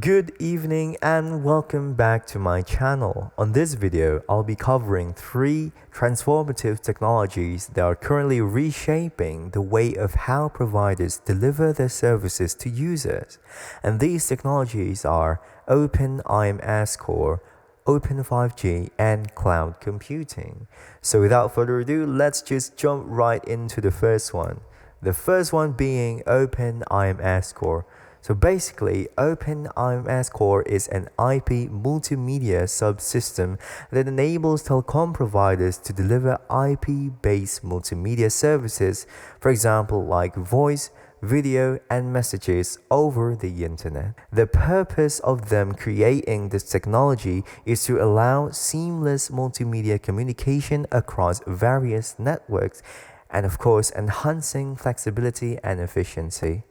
Good evening and welcome back to my channel. On this video, I'll be covering 3 transformative technologies that are currently reshaping the way of how providers deliver their services to users. And these technologies are Open IMS Core, Open 5G, and cloud computing. So without further ado, let's just jump right into the first one. The first one being Open IMS Core. So basically, Open IMS Core is an IP multimedia subsystem that enables telecom providers to deliver IP-based multimedia services, for example, like voice, video, and messages over the internet. The purpose of them creating this technology is to allow seamless multimedia communication across various networks and, of course, enhancing flexibility and efficiency.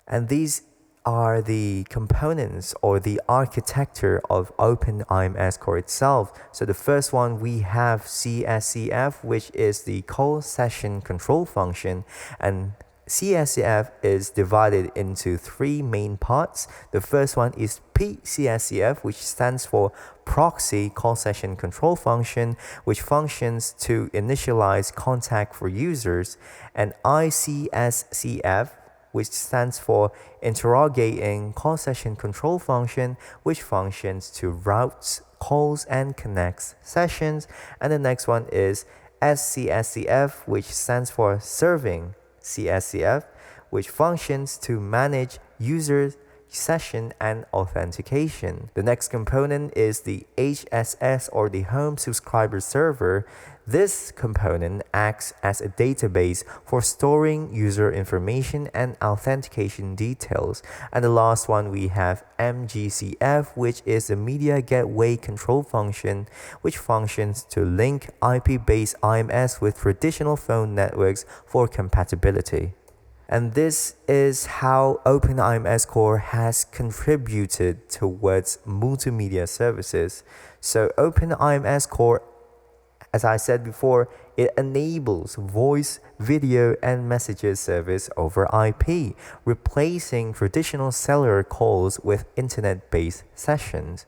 And these are the components or the architecture of Open IMS Core itself. So the first one, we have CSCF, which is the call session control function, and CSCF is divided into 3 main parts. The first one is PCSCF, which stands for Proxy Call Session Control Function, which functions to initialize contact for users, and ICSCF, which stands for Interrogating Call Session Control Function, which functions to route calls and connects sessions. And the next one is SCSCF, which stands for Serving CSCF, which functions to manage users session and authentication. The next component is the HSS, or the Home Subscriber Server. This component acts as a database for storing user information and authentication details. And the last one, we have MGCF, which is the Media Gateway Control Function, which functions to link IP-based IMS with traditional phone networks for compatibility. And this is how Open IMS Core has contributed towards multimedia services. So Open IMS Core, as I said before, it enables voice, video, and messages service over IP, replacing traditional cellular calls with internet-based sessions.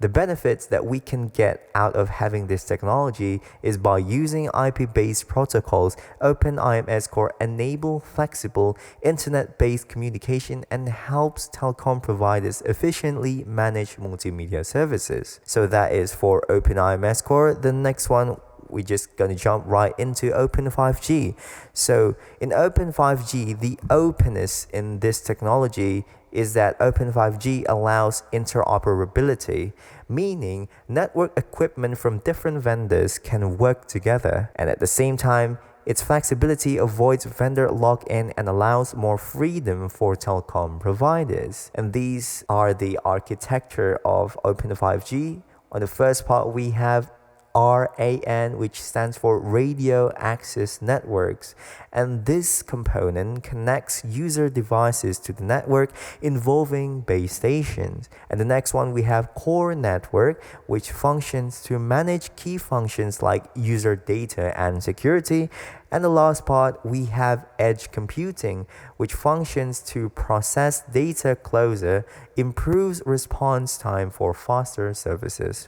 The benefits that we can get out of having this technology is by using IP-based protocols. Open IMS Core enable flexible internet-based communication and helps telecom providers efficiently manage multimedia services. So that is for Open IMS Core. The next one, we're just going to jump right into Open 5G. So in Open 5G, the openness in this technology is that Open 5G allows interoperability, meaning network equipment from different vendors can work together, and at the same time, its flexibility avoids vendor lock-in and allows more freedom for telecom providers. And these are the architecture of Open 5G. On the first part, we have RAN, which stands for Radio Access Networks, and this component connects user devices to the network involving base stations. And the next one, we have Core Network, which functions to manage key functions like user data and security. And the last part, we have Edge Computing, which functions to process data closer, improves response time for faster services.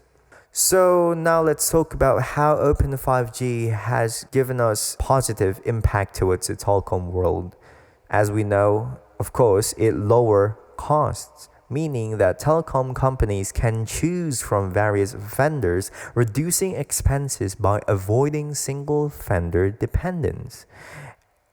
So now let's talk about how Open 5G has given us positive impact towards the telecom world. As we know, of course, it lowers costs, meaning that telecom companies can choose from various vendors, reducing expenses by avoiding single vendor dependence.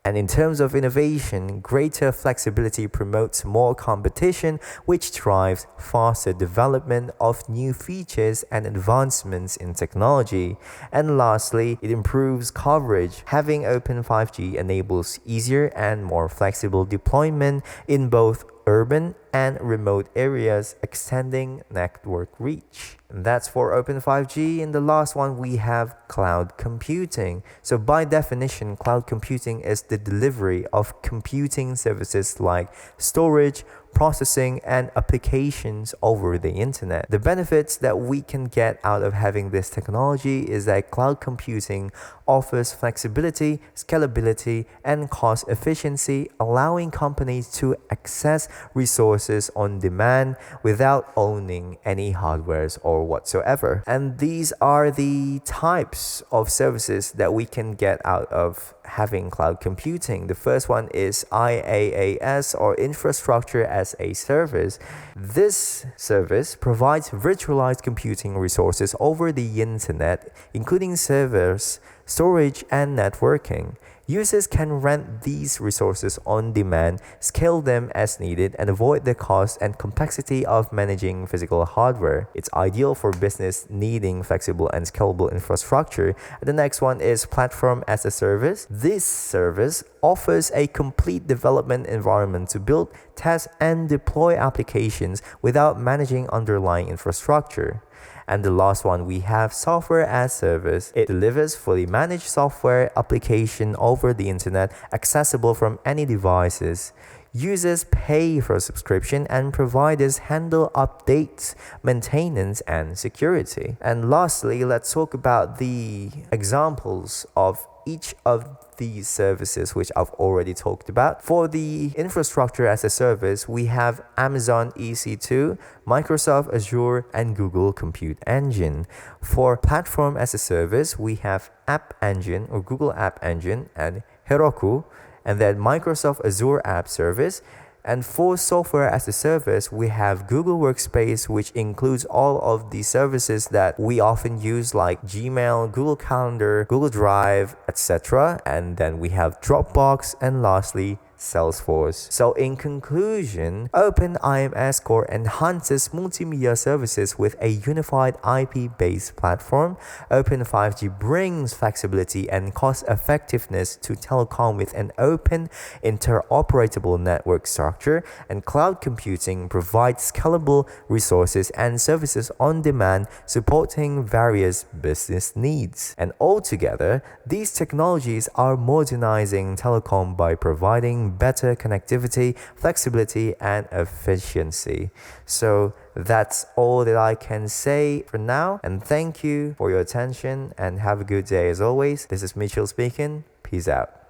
And in terms of innovation, greater flexibility promotes more competition, which drives faster development of new features and advancements in technology. And lastly, it improves coverage. Having Open 5G enables easier and more flexible deployment in both urban and remote areas, extending network reach. And that's for Open 5G. And the last one, we have cloud computing. So by definition, cloud computing is the delivery of computing services like storage, processing, and applications over the internet. The benefits that we can get out of having this technology is that cloud computing offers flexibility, scalability, and cost efficiency, allowing companies to access resources on demand without owning any hardwares or whatsoever. And these are the types of services that we can get out of having cloud computing. The first one is IaaS, or Infrastructure as a Service. This service provides virtualized computing resources over the internet, including servers, storage, and networking. Users can rent these resources on demand, scale them as needed, and avoid the cost and complexity of managing physical hardware. It's ideal for business needing flexible and scalable infrastructure. The next one is Platform as a Service. This service offers a complete development environment to build, test, and deploy applications without managing underlying infrastructure. And the last one, we have Software as Service. It delivers fully managed software application over the internet, accessible from any devices. Users pay for a subscription and providers handle updates, maintenance, and security. And lastly, let's talk about the examples of each of these services which I've already talked about. For the Infrastructure as a Service, we have Amazon EC2, Microsoft Azure, and Google Compute Engine. For Platform as a Service, we have App Engine or Google App Engine and Heroku, and then Microsoft Azure App Service. And for Software as a Service, we have Google Workspace, which includes all of the services that we often use like Gmail, Google Calendar, Google Drive, etc. And then we have Dropbox, and lastly, Salesforce. So in conclusion, Open IMS Core enhances multimedia services with a unified IP-based platform. Open 5G brings flexibility and cost effectiveness to telecom with an open, interoperable network structure, and cloud computing provides scalable resources and services on demand, supporting various business needs. And altogether, these technologies are modernizing telecom by providing better connectivity, flexibility, and efficiency. So that's all that I can say for now, and thank you for your attention and have a good day as always. This is Mitchel speaking. Peace out.